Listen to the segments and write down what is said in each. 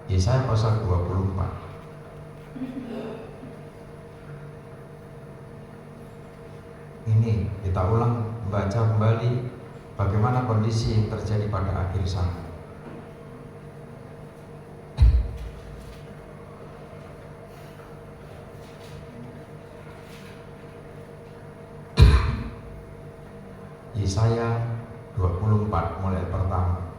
Yesaya pasal 24. Ini kita ulang, baca kembali bagaimana kondisi yang terjadi pada akhir zaman. Yesaya 24 mulai pertama.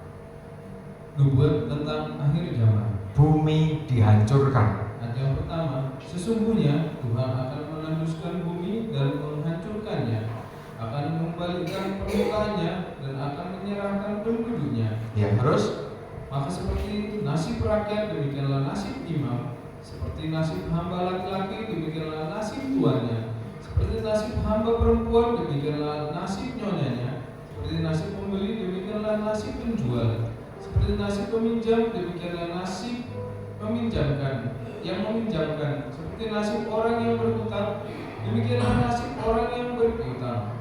Nubuat tentang akhir zaman. Bumi dihancurkan. Ayat yang pertama, sesungguhnya Tuhan akan menanduskan bumi dan menghancurkannya, akan membalikkan permukaannya dan akan menyerahkan penduduknya. Ya, terus Maka seperti nasib rakyat demikianlah nasib imam, seperti nasib hamba laki-laki demikianlah nasib tuannya, seperti nasib hamba perempuan demikianlah nasib nyonyanya, seperti nasib pembeli demikianlah nasib penjual, seperti nasib peminjam demikianlah nasib yang meminjamkan, seperti nasib orang yang berhutang demikianlah nasib orang yang berpiutang.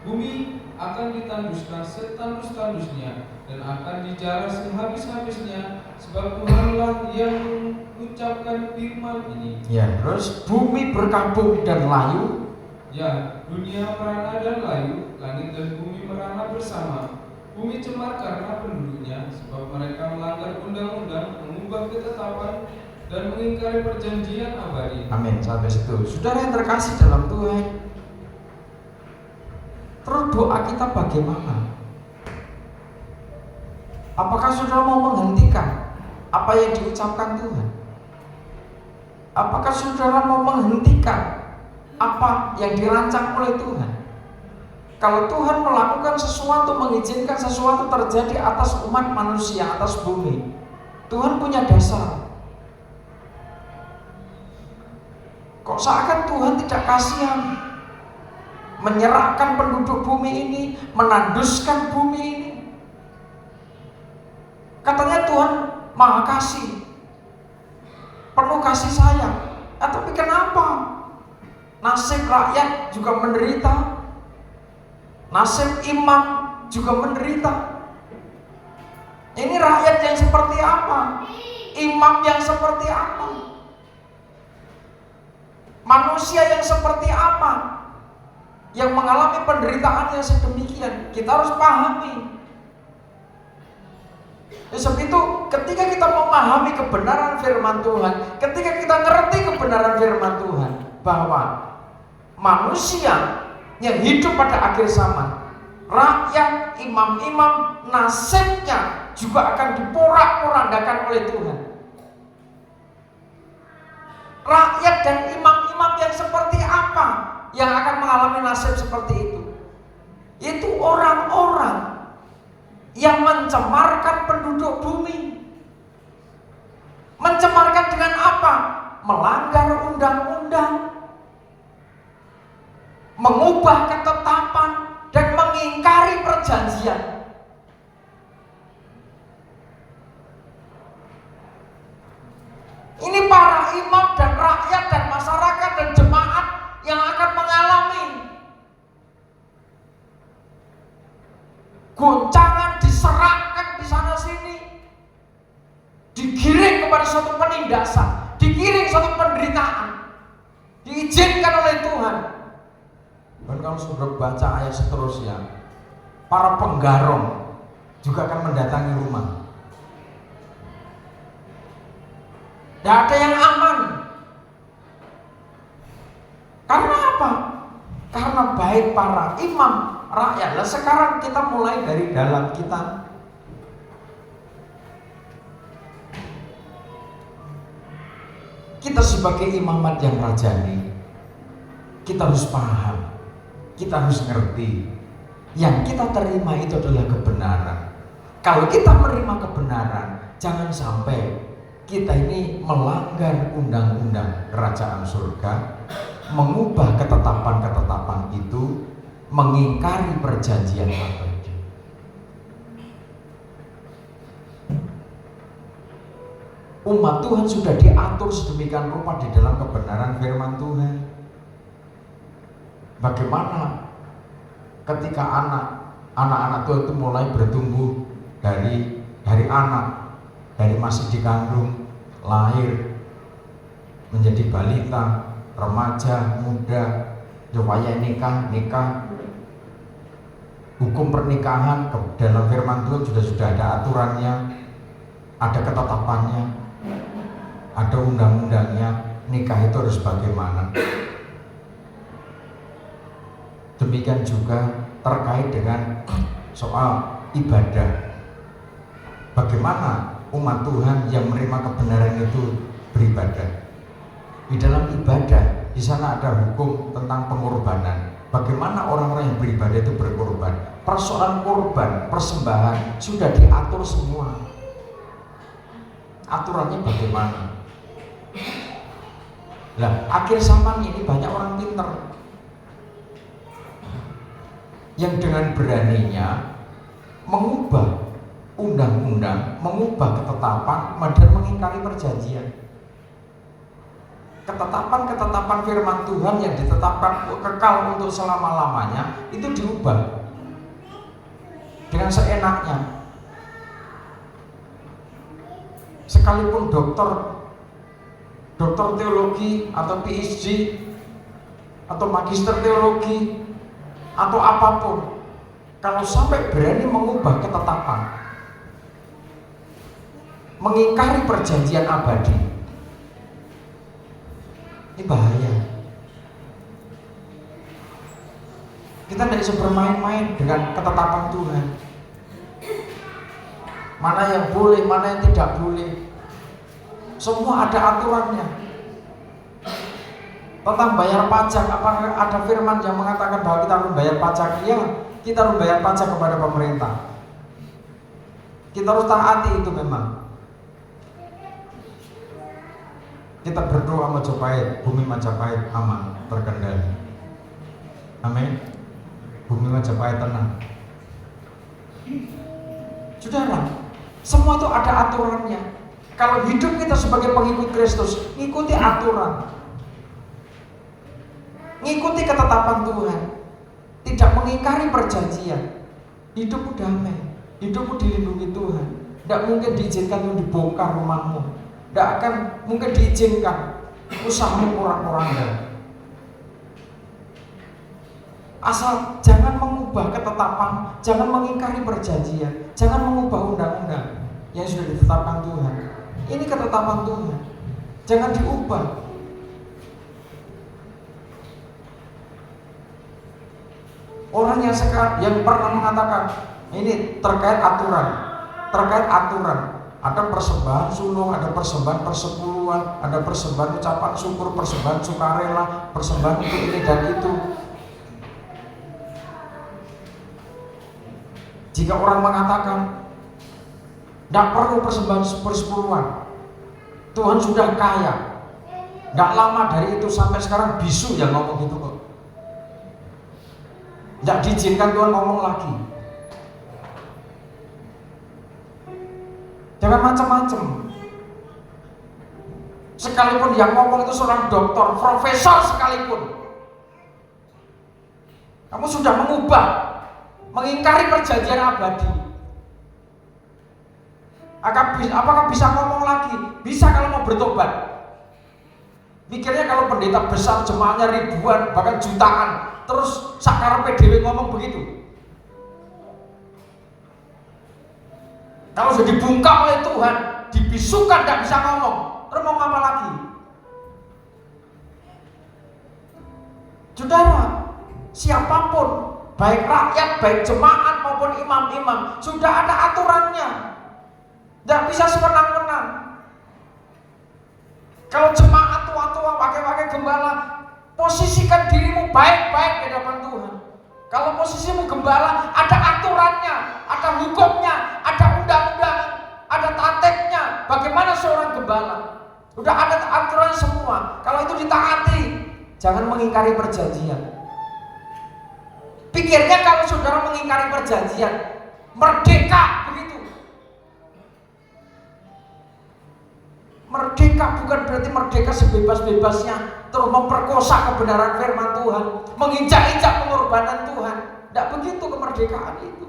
Bumi akan ditanduskan setandus-tandusnya dan akan dijarah sehabis-habisnya, sebab Tuhanlah yang mengucapkan firman ini. ya, terus bumi berkabung dan layu. Ya, dunia merana dan layu, langit dan bumi merana bersama. Bumi cemar karena penduduknya, sebab mereka melanggar undang-undang, mengubah ketetapan, dan mengingkari perjanjian abadi. Amin, sampai situ. Saudara yang terkasih dalam Tuhan, terus doa kita bagaimana? Apakah saudara mau menghentikan apa yang diucapkan Tuhan? Apakah saudara mau menghentikan apa yang dirancang oleh Tuhan? Kalau Tuhan melakukan sesuatu, mengizinkan sesuatu terjadi atas umat manusia, atas bumi, Tuhan punya dasar. Kok seakan Tuhan tidak kasihan menyerahkan penduduk bumi ini, menanduskan bumi ini? Katanya Tuhan Maha Kasih, penuh kasih sayang. Tapi kenapa nasib rakyat juga menderita, nasib imam juga menderita? Ini rakyat yang seperti apa? Imam yang seperti apa? Manusia yang seperti apa yang mengalami penderitaan yang sedemikian? Kita harus pahami. Sebab itu ketika kita memahami kebenaran firman Tuhan, ketika kita ngerti kebenaran firman Tuhan, bahwa manusia yang hidup pada akhir zaman, rakyat, imam-imam, nasibnya juga akan diporak-porandakan oleh Tuhan. Rakyat dan imam-imam yang seperti apa yang akan mengalami nasib seperti itu? Itu orang-orang yang mencemarkan penduduk bumi. Mencemarkan dengan apa? Melanggar undang-undang, mengubah ketetapan, dan mengingkari perjanjian. Ini para imam dan rakyat dan masyarakat dan jemaat yang akan mengalami goncangan, diserahkan di sana sini, digiring kepada suatu penindasan, digiring suatu penderitaan, diizinkan oleh Tuhan. Dan kalau sudah baca ayat seterusnya, para penggarong juga akan mendatangi rumah. Tidak ada yang aman. Karena apa? Karena baik para imam, rakyat. Nah, sekarang kita mulai dari dalam kita. Kita sebagai imamat yang rajani, kita harus paham, kita harus ngerti. Yang kita terima itu adalah kebenaran. Kalau kita menerima kebenaran, jangan sampai kita ini melanggar undang-undang kerajaan surga, mengubah ketetapan-ketetapan itu, mengingkari perjanjian abadi. Umat Tuhan sudah diatur sedemikian rupa di dalam kebenaran firman Tuhan. Bagaimana ketika anak-anak Tuhan itu mulai bertumbuh dari anak, dari masih dikandung, lahir, menjadi balita, remaja, muda, supaya nikah, hukum pernikahan dalam firman Tuhan sudah ada aturannya, ada ketetapannya, ada undang-undangnya. Nikah itu harus bagaimana. Demikian juga terkait dengan soal ibadah. Bagaimana umat Tuhan yang menerima kebenaran itu beribadah. Di dalam ibadah, di sana ada hukum tentang pengorbanan. Bagaimana orang-orang yang beribadah itu berkorban. Persoalan korban, persembahan sudah diatur semua. Aturannya bagaimana? Lah, akhir zaman ini banyak orang pinter yang dengan beraninya mengubah undang-undang, mengubah ketetapan, dan mengingkari perjanjian. Ketetapan-ketetapan firman Tuhan yang ditetapkan kekal untuk selama-lamanya itu diubah dengan seenaknya. Sekalipun dokter teologi atau PhD atau magister teologi atau apapun, kalau sampai berani mengubah ketetapan, mengingkari perjanjian abadi, ini bahaya. Kita tidak bisa bermain-main dengan ketetapan Tuhan. Mana yang boleh, mana yang tidak boleh, semua ada aturannya. Tentang bayar pajak, apakah ada firman yang mengatakan bahwa kita harus bayar pajak? Iya, kita harus bayar pajak kepada pemerintah. Kita harus taati itu memang. Kita berdoa Majapahit, bumi Majapahit aman, terkendali. Amin. Bumi Majapahit tenang. Saudara, semua itu ada aturannya. Kalau hidup kita sebagai pengikut Kristus, ngikuti aturan, ngikuti ketetapan Tuhan, tidak mengingkari perjanjian, hidupmu damai, hidupmu dilindungi Tuhan. Tidak mungkin diizinkan untuk dibongkar rumahmu, tidak akan mungkin diizinkan usahamu kurang-kurangnya. Asal jangan mengubah ketetapan, jangan mengingkari perjanjian, jangan mengubah undang-undang yang sudah ditetapkan Tuhan. Ini ketetapan Tuhan, jangan diubah. Orang yang pernah mengatakan ini terkait aturan, ada persembahan sulung, ada persembahan persepuluhan, ada persembahan ucapan syukur, persembahan sukarela, persembahan untuk ini dan itu. Jika orang mengatakan tidak perlu persembahan persepuluhan, Tuhan sudah kaya. Tidak lama dari itu sampai sekarang bisu yang ngomong gitu kok. Tidak diizinkan Tuhan ngomong lagi. Jangan macam-macam. Sekalipun yang ngomong itu seorang dokter, profesor sekalipun, kamu sudah mengubah, mengingkari perjanjian abadi. Apakah bisa ngomong lagi? Bisa kalau mau bertobat. Mikirnya kalau pendeta besar jemaahnya ribuan bahkan jutaan, terus sakar PDW ngomong begitu. Kalau sudah dibungkam oleh Tuhan, dibisukan tidak bisa ngomong, terus mau apa lagi? Saudara, siapapun, baik rakyat, baik jemaat maupun imam-imam, sudah ada aturannya. Tidak bisa sewenang-wenang. Kalau jemaat tua-tua pakai gembala, posisikan dirimu baik-baik di hadapan Tuhan. Kalau posisimu gembala, ada aturannya, ada hukumnya, ada undang-undang, ada tateknya. Bagaimana seorang gembala? Udah ada aturannya semua. Kalau itu ditaati, jangan mengingkari perjanjian. Pikirnya kalau saudara mengingkari perjanjian, merdeka begitu. Merdeka bukan berarti merdeka sebebas-bebasnya terus memperkosa kebenaran firman Tuhan, menginjak-injak pengorbanan Tuhan. Tidak begitu kemerdekaan itu.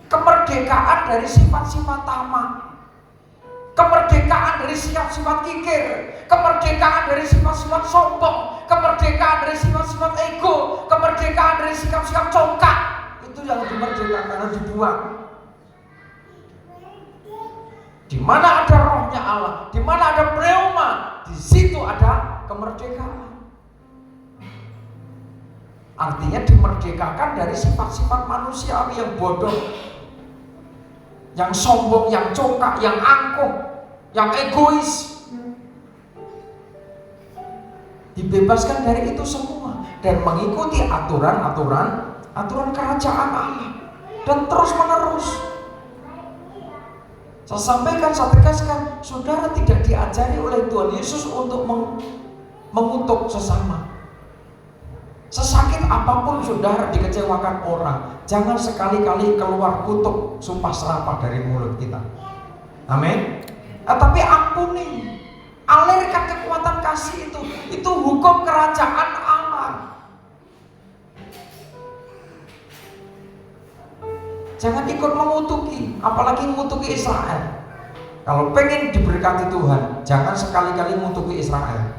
kemerdekaan dari sifat-sifat tamak, kemerdekaan dari sifat-sifat kikir, kemerdekaan dari sifat-sifat sombong, kemerdekaan dari sifat-sifat ego, kemerdekaan dari sikap-sikap congkak. Itu yang dimerdekakan, harus dibuang. Di mana ada rohnya Allah, di mana ada pneuma, di situ ada kemerdekaan. Artinya dimerdekakan dari sifat-sifat manusiawi yang bodoh, yang sombong, yang congkak, yang angkuh, yang egois. Dibebaskan dari itu semua dan mengikuti aturan kerajaan Allah dan terus menerus. Saya sampaikan, saya tegaskan, saudara tidak diajari oleh Tuhan Yesus untuk mengutuk sesama. Sesakit apapun saudara dikecewakan orang, jangan sekali-kali keluar kutuk sumpah serapah dari mulut kita. Amin. Tapi ampuni, alirkan kekuatan kasih itu hukum kerajaan Allah. Jangan ikut mengutuki, apalagi mengutuki Israel. Kalau pengen diberkati Tuhan, jangan sekali-kali mengutuki Israel.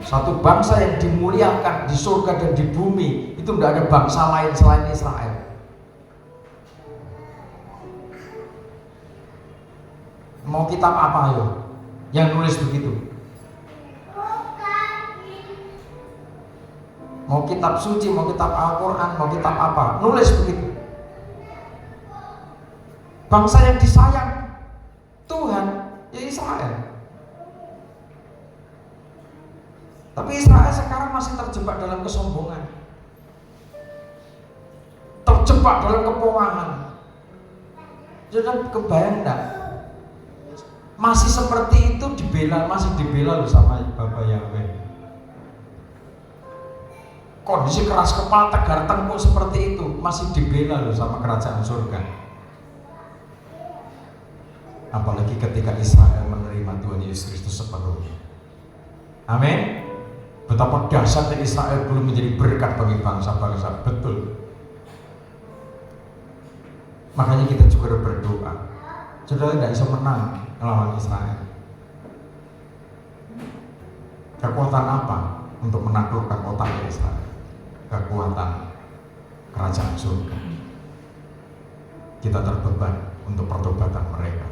Satu bangsa yang dimuliakan di surga dan di bumi, itu tidak ada bangsa lain selain Israel. Mau kitab apa ayo yang nulis begitu? Mau kitab suci, mau kitab Al-Quran, mau kitab apa, nulis begitu. Bangsa yang disayang Tuhan ya Israel. Tapi Israel sekarang masih terjebak dalam kesombongan, terjebak dalam kepoangan. Jadi kebayang enggak? Masih seperti itu dibela, masih dibela loh sama Bapak Yahweh. Kondisi keras kepala, tegar tengkuk seperti itu masih dibela loh sama kerajaan surga. Apalagi ketika Israel menerima Tuhan Yesus Kristus sepenuhnya. Amin. Betapa dahsyatnya Israel belum menjadi berkat bagi bangsa-bangsa. Betul. Makanya kita juga harus berdoa. Saudara tidak bisa menang melawan Israel. Kekuatan apa untuk menaklukkan otaknya Israel? Kekuatan kerajaan surga. Kita terbeban untuk pertobatan mereka,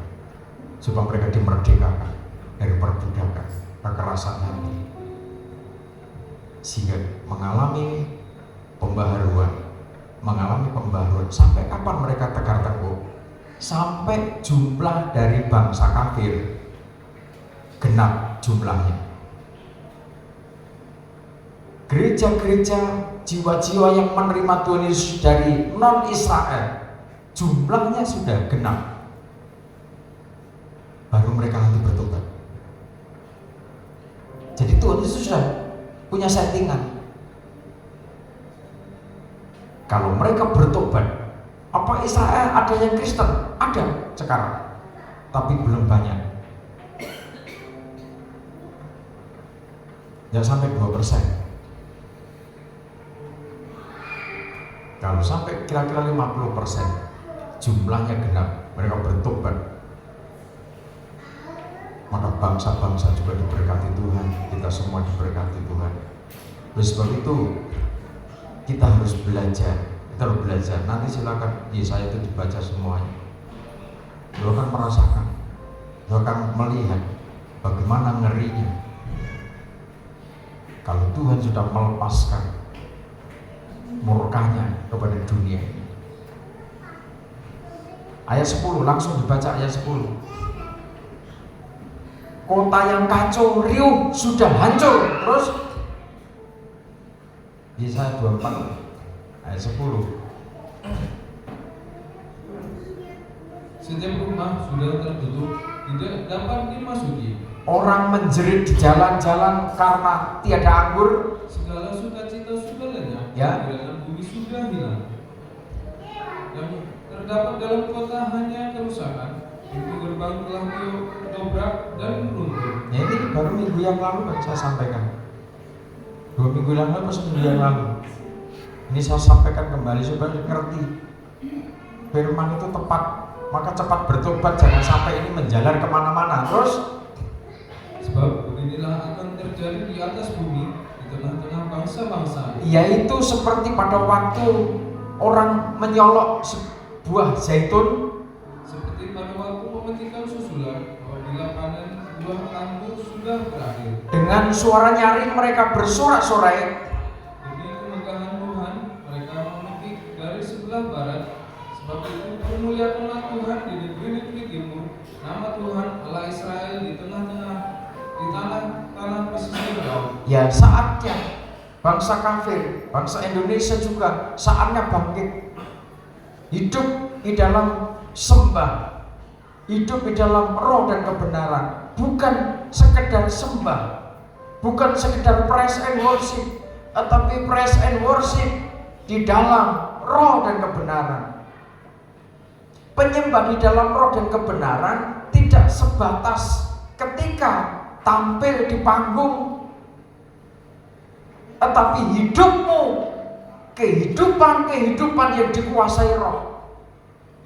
supaya mereka dimerdekakan dari perbudakan, kekerasan hati, sehingga mengalami pembaharuan. Sampai kapan mereka tegar tengkuk? Sampai jumlah dari bangsa kafir genap jumlahnya. Gereja-gereja, jiwa-jiwa yang menerima Tuhan Yesus dari non-Israel jumlahnya sudah genap, baru mereka nanti bertobat. Jadi Tuhan Yesus sudah punya settingan. Kalau mereka bertobat, apa Israel ada yang Kristen? Ada sekarang, tapi belum banyak. Jangan sampai 2%. Kalau sampai kira-kira 50% jumlahnya genap, mereka bertobat, maka bangsa-bangsa juga diberkati Tuhan, kita semua diberkati Tuhan. Oleh sebab itu kita harus belajar, Nanti silakan Yesaya itu dibaca semuanya. Lo akan merasakan, lo akan melihat bagaimana ngerinya kalau Tuhan sudah melepaskan murkanya kepada dunia ini. Ayat 10, langsung dibaca ayat 10. Kota yang kacau riuh sudah hancur. Terus Yesaya 24 ayat 10. Setiap rumah sudah tertutup, tidak dapat dimasuki. Orang menjerit di jalan-jalan karena tiada anggur. Segala sukacita sudah lenyap, ya. Dalam bumi sudah hilang. Yang terdapat dalam kota hanya kerusakan. Pintu gerbang telah didobrak dan runtuh. Ya, ini baru minggu yang lalu kan saya sampaikan. 2 minggu yang lalu, pas minggu yang lalu. Ini saya sampaikan kembali supaya ngerti. Firman itu tepat, maka cepat bertobat, jangan sampai ini menjalar kemana-mana. Terus, sebab beginilah akan terjadi di atas bumi, di tengah-tengah bangsa-bangsa. yaitu seperti pada waktu orang menyolok sebuah zaitun, Seperti pada waktu memetikan susulan, apabila panen buah anggur sudah berakhir. dengan suara nyaring mereka bersorak-sorai. Demi kemegahan Tuhan, mereka memetik dari sebelah barat. Sebab itu permuliakanlah Tuhan di negeri-negeri timur, nama Tuhan Allah Israel di tengah-tengah di tanah pesisir laut. Ya, saatnya bangsa kafir, bangsa Indonesia juga saatnya bangkit, hidup di dalam sembah, hidup di dalam roh dan kebenaran, bukan sekedar sembah, bukan sekedar praise and worship, tetapi praise and worship di dalam roh dan kebenaran. Penyembah di dalam roh dan kebenaran tidak sebatas ketika tampil di panggung, tetapi hidupmu, kehidupan yang dikuasai roh,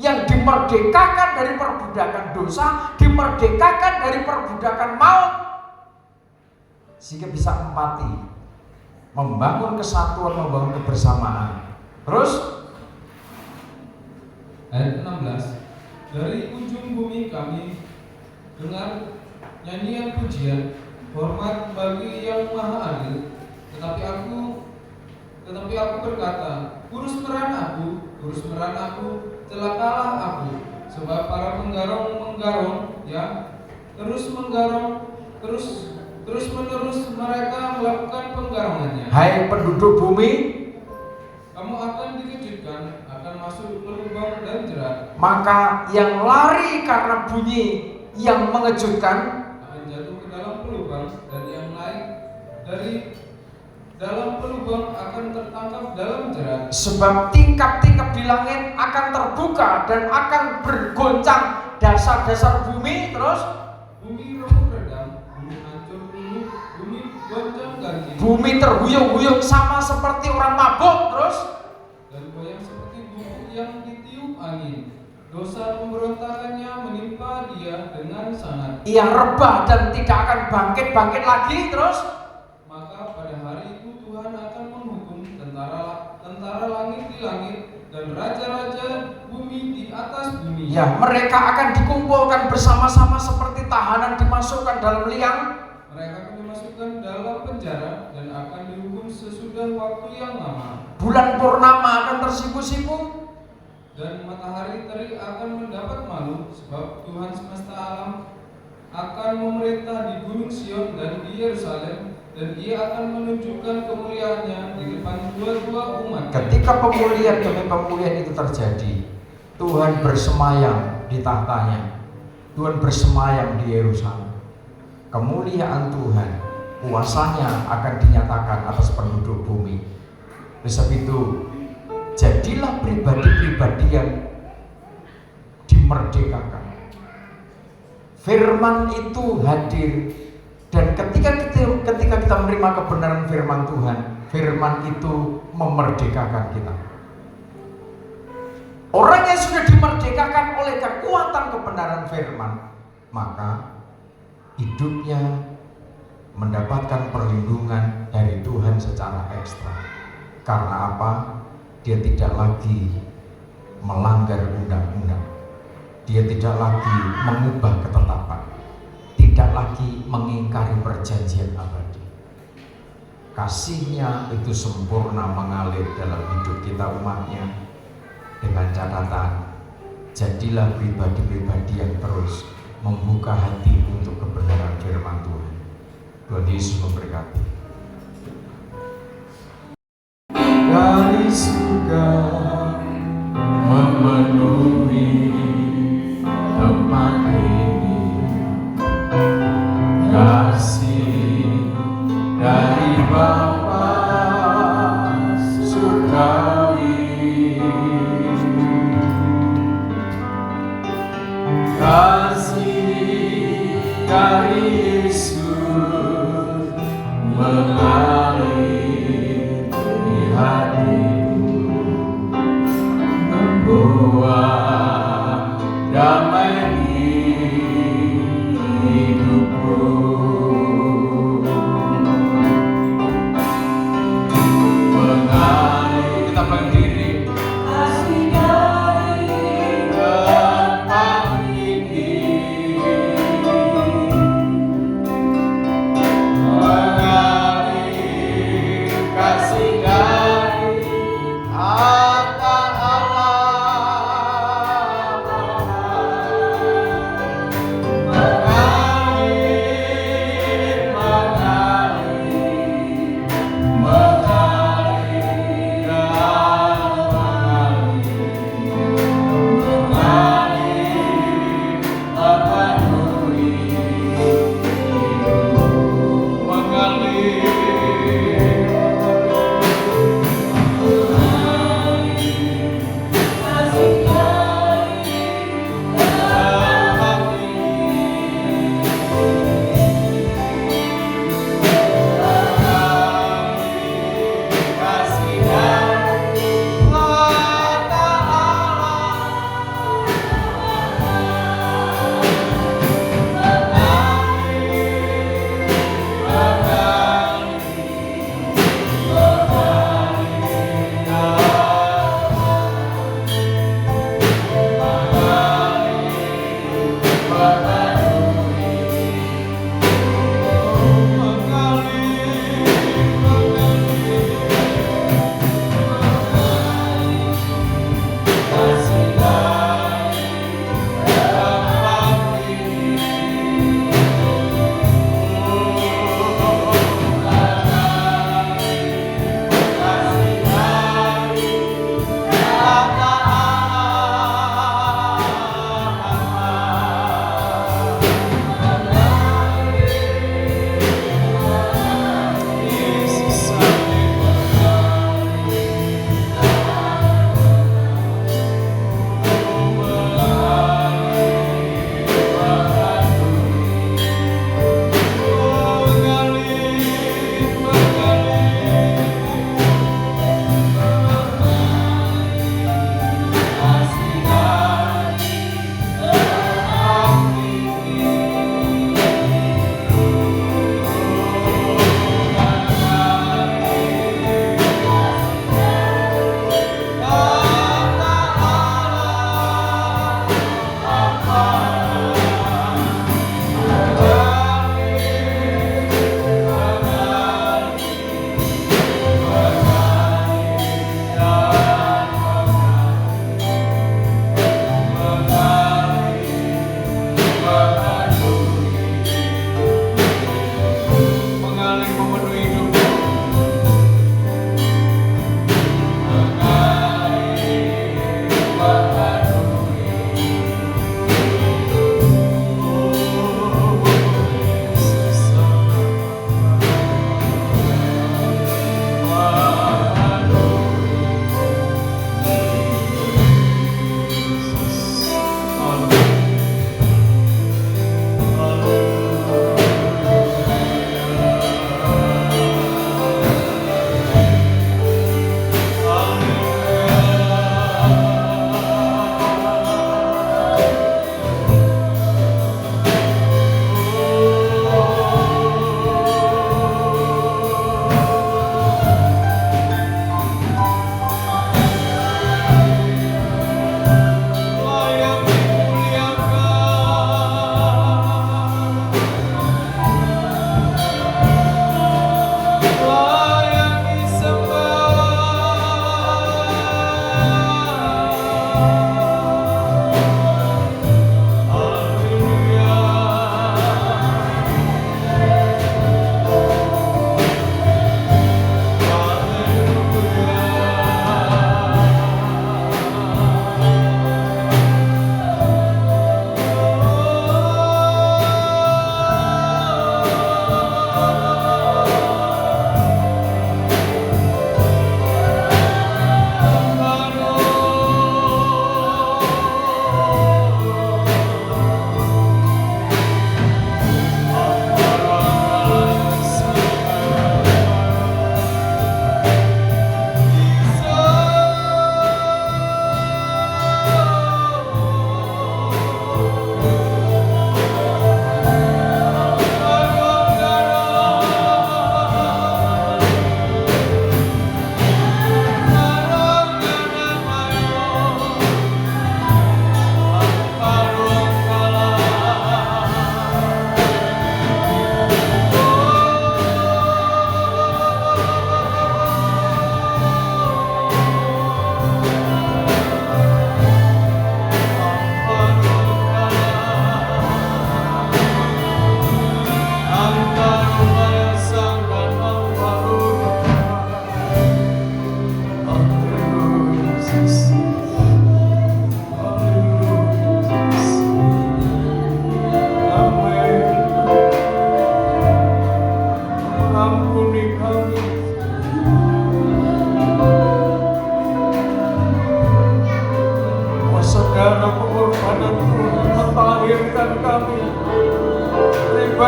yang dimerdekakan dari perbudakan dosa, dimerdekakan dari perbudakan maut, sehingga bisa empati, membangun kesatuan, membangun kebersamaan. Terus Ayat 16, dari ujung bumi kami dengar nyanyian pujian, hormat bagi yang maha adil. Tetapi aku berkata, kurus meran aku, celakalah aku. Sebab para menggarong, ya, terus menerus mereka melakukan penggarongannya. hai penduduk bumi, Kamu akan dikejutkan, akan masuk ke lubang dan jerat. maka yang lari karena bunyi yang mengejutkan Akan jatuh ke dalam pelubang, dan yang lain dari dalam pelubang akan tertangkap dalam jerat. sebab tingkap-tingkap di langit akan terbuka dan akan bergoncang dasar-dasar bumi. Terus Bumi remuk redam, bumi hancur dulu, bumi goncang-ganjing, bumi terhuyung-huyung sama seperti orang mabuk. Terus dan goyang seperti buku yang ditiup angin. Dosa pemberontakannya menimpa dia dengan sangat. ia rebah dan tidak akan bangkit lagi. Terus Maka pada hari itu Tuhan akan menghukum tentara langit di langit dan raja-raja bumi di atas bumi. ya, mereka akan dikumpulkan bersama-sama seperti tahanan dimasukkan dalam liang. Mereka akan dimasukkan dalam penjara dan akan dihukum sesudah waktu yang lama. Bulan purnama akan tersipu-sipu, Dan matahari terik akan mendapat malu, sebab Tuhan semesta alam akan memerintah di Gunung Sion dan di Yerusalem, dan Ia akan menunjukkan kemuliaannya di depan dua-dua umat. ketika pemulihan demi pemulihan itu terjadi, Tuhan bersemayam di tahtanya, Tuhan bersemayam di Yerusalem. Kemuliaan Tuhan, kuasanya akan dinyatakan atas penduduk bumi. Oleh sebab itu, jadilah pribadi-pribadi yang dimerdekakan. Firman itu hadir, dan ketika kita menerima kebenaran firman Tuhan, firman itu memerdekakan kita. Orang yang sudah dimerdekakan oleh kekuatan kebenaran firman, maka hidupnya mendapatkan perlindungan dari Tuhan secara ekstra. Karena apa? Dia tidak lagi melanggar undang-undang, dia tidak lagi mengubah ketetapan, tidak lagi mengingkari perjanjian abadi. Kasihnya itu sempurna mengalir dalam hidup kita umatnya. Dengan catatan, jadilah pribadi-pribadi yang terus membuka hati untuk kebenaran firman Tuhan. Tuhan Yesus memberkati. Dari surga memenuhi tempat ini, kasih dari Bapa surgawi, kasih dari Yesus mengalir di hati.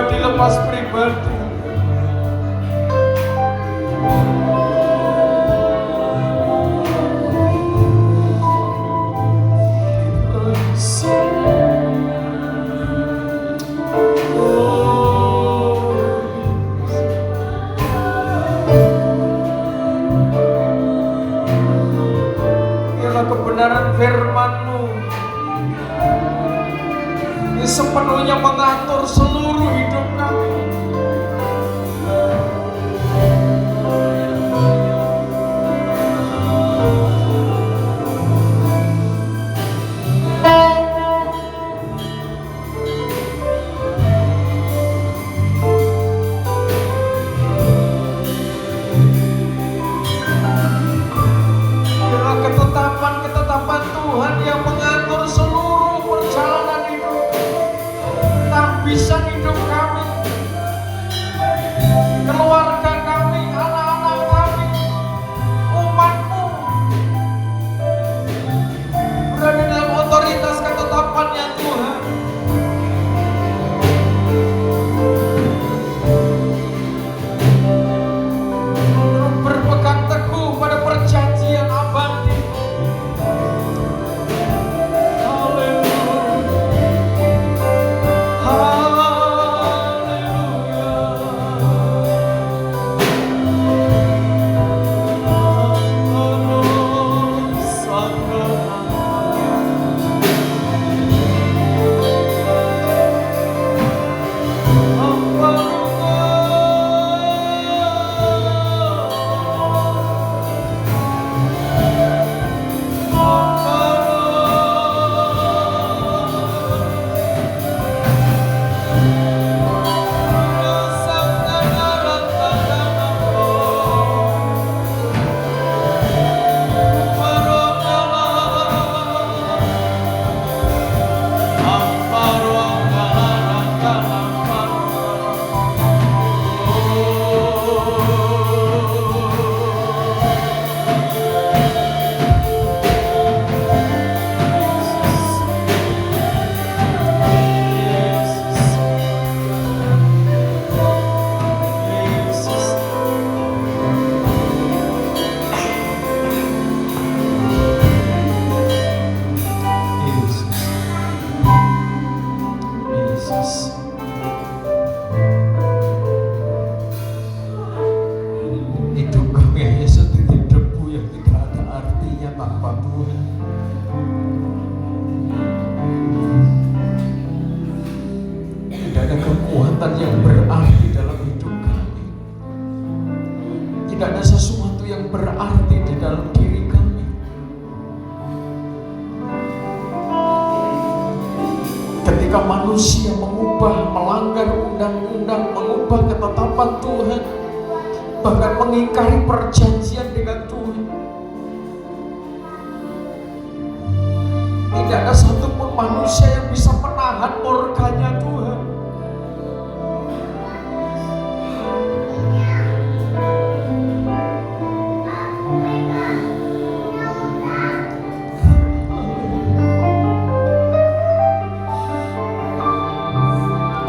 pribadi lepas pribadi. Kebenaran firman-Mu ini sepenuhnya mengatur seluruh hidup kami. Ketetapan Tuhan yang mengatur seluruh perjalanan hidup, tahbisan hidup kami, keluarga kami, anak-anak kami, umat-Mu berada dalam otoritas ketetapan-Nya Tuhan. Berpegang teguh pada perjanjian abadi. Hidup kami hanya setinggi debu yang tidak ada artinya tanpa Tuhan. Tidak ada kekuatan yang berarti dalam hidup kami. Tidak ada sesuatu yang berarti di dalam diri kami. Ketika manusia melanggar undang-undang, mengubah ketetapan Tuhan, bahkan mengingkari perjanjian dengan Tuhan, tidak ada satupun manusia yang bisa menahan murkanya Tuhan.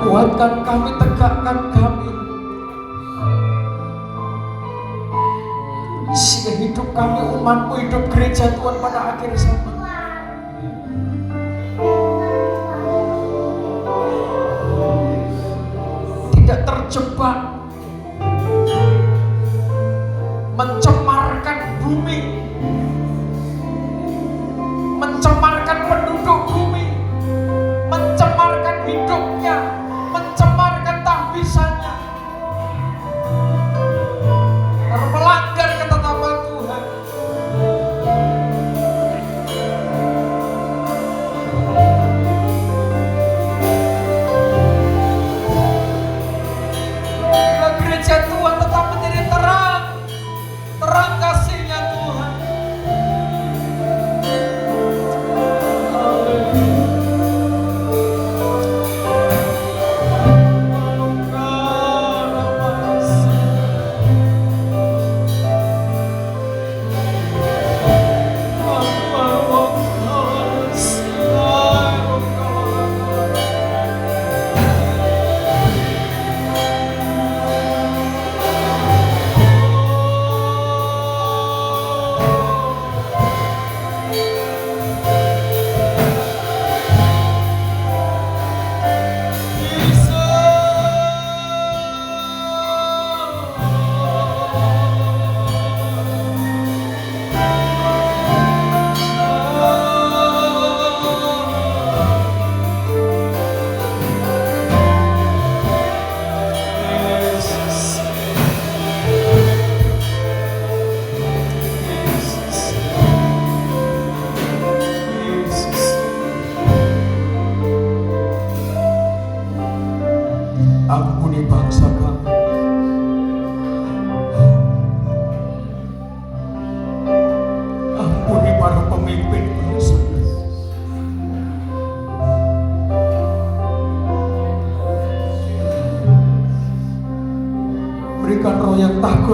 Kuatkan kami, tegakkan kami, sehingga hidup kami, umat-Mu, hidup gereja Tuhan pada akhir zaman tidak terjebak mencemarkan bumi, mencemarkan penduduk bumi, mencemarkan hidupnya, mencemarkan tahbisannya, karena melanggar ketetapan Tuhan. Bila gereja Tuhan tetap menjadi terang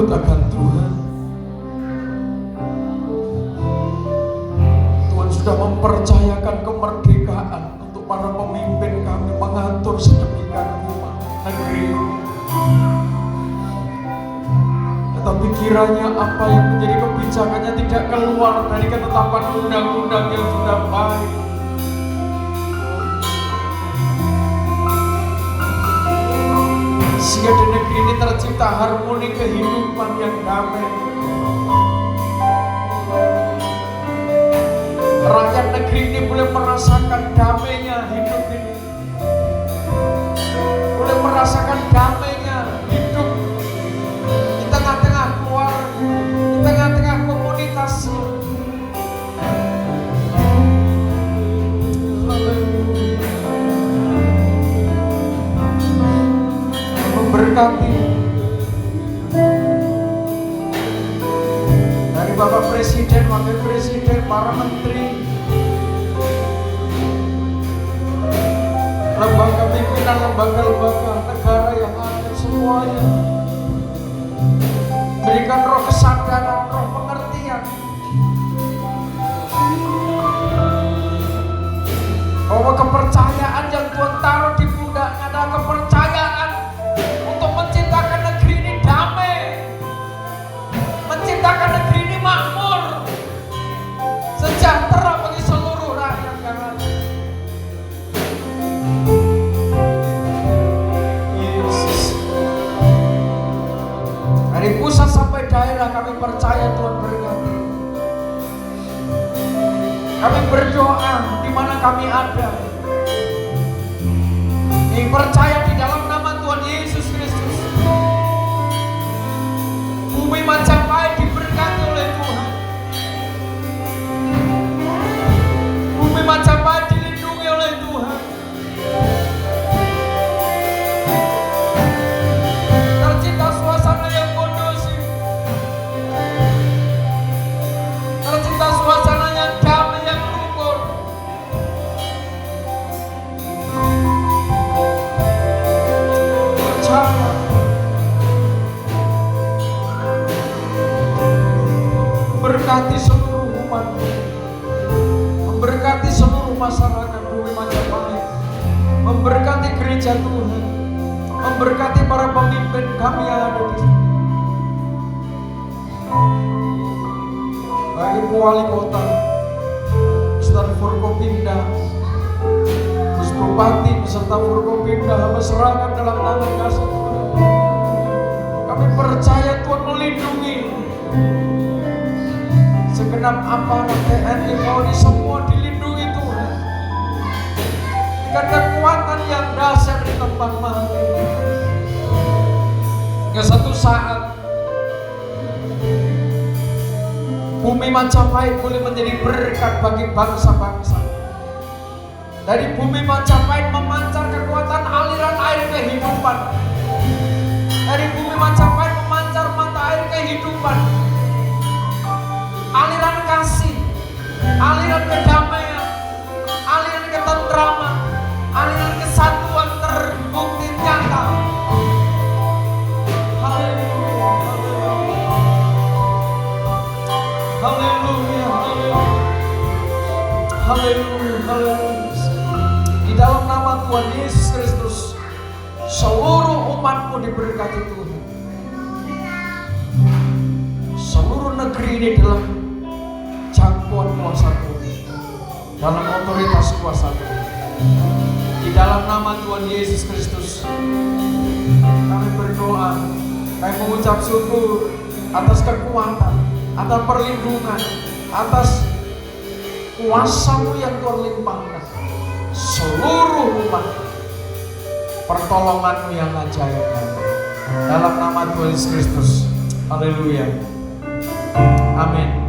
takut akan Tuhan. Tuhan sudah mempercayakan kemerdekaan untuk para pemimpin kami mengatur sedemikian rupa negeri. Tetapi kiranya apa yang menjadi kebijakannya tidak keluar dari ketetapan undang-undang yang sudah baik. Sehingga di negeri ini tercipta harmoni kehidupan yang damai. Rakyat negeri ini boleh merasakan damainya hidup ini, boleh merasakan damainya hidup di tengah-tengah keluarga, di tengah-tengah komunitas. Memberkati dari Bapak Presiden, Wakil Presiden, para menteri, lembaga pimpinan, lembaga-lembaga negara yang ada semuanya. Berikan roh kesadaran, roh pengertian bahwa kepercayaan yang Tuhan taruh di pundaknya adalah kepercayaan untuk menciptakan negeri ini damai, menciptakan negeri ini makmur, sejahtera bagi seluruh rakyat yang ada. Yesus, dari pusat sampai daerah kami percaya Tuhan berkati. Kami berdoa di mana kami ada. Kami percaya di dalam nama Tuhan Yesus Kristus. Bumi Majapahit diberkati oleh Tuhan. Bumi Majapahit dilindungi oleh Tuhan. Tercipta suasana yang kondusif. Tercipta suasana yang damai, yang rukun. Percaya. Memberkati seluruh umat, memberkati seluruh masyarakat Bumi Majapahit, memberkati gereja Tuhan, memberkati para pemimpin kami yang ada di sini. Baik Wali Kota, Ustadz Forkopimda, Gus Bupati beserta Forkopimda, hamba serahkan dalam tangan kasih Tuhan. Kami percaya Tuhan melindungi segenap aparat TNI, Polri, semua dilindungi Tuhan dengan kekuatan yang dahsyat di tempat mahal ini. Hingga satu saat Bumi Majapahit boleh menjadi berkat bagi bangsa-bangsa. Dari Bumi Majapahit memancar kekuatan aliran air kehidupan. Dari Bumi Majapahit memancar mata air kehidupan, aliran kasih, aliran kedamaian, aliran ketentraman, aliran kesatuan terbukti nyata. Haleluya, haleluya, haleluya, haleluya. Di dalam nama Tuhan Yesus Kristus, seluruh umatmu diberkati Tuhan. Seluruh negeri ini dalam jangkauan kuasa Tuhan, dalam otoritas kuasa Tuhan. Di dalam nama Tuhan Yesus Kristus, kami berdoa, kami mengucap syukur atas kekuatan, atas perlindungan, atas kuasa-Mu yang Tuhan limpahkan. Seluruh umat, pertolongan-Mu yang ajaib. Dalam nama Tuhan Yesus Kristus. Haleluya. Amin.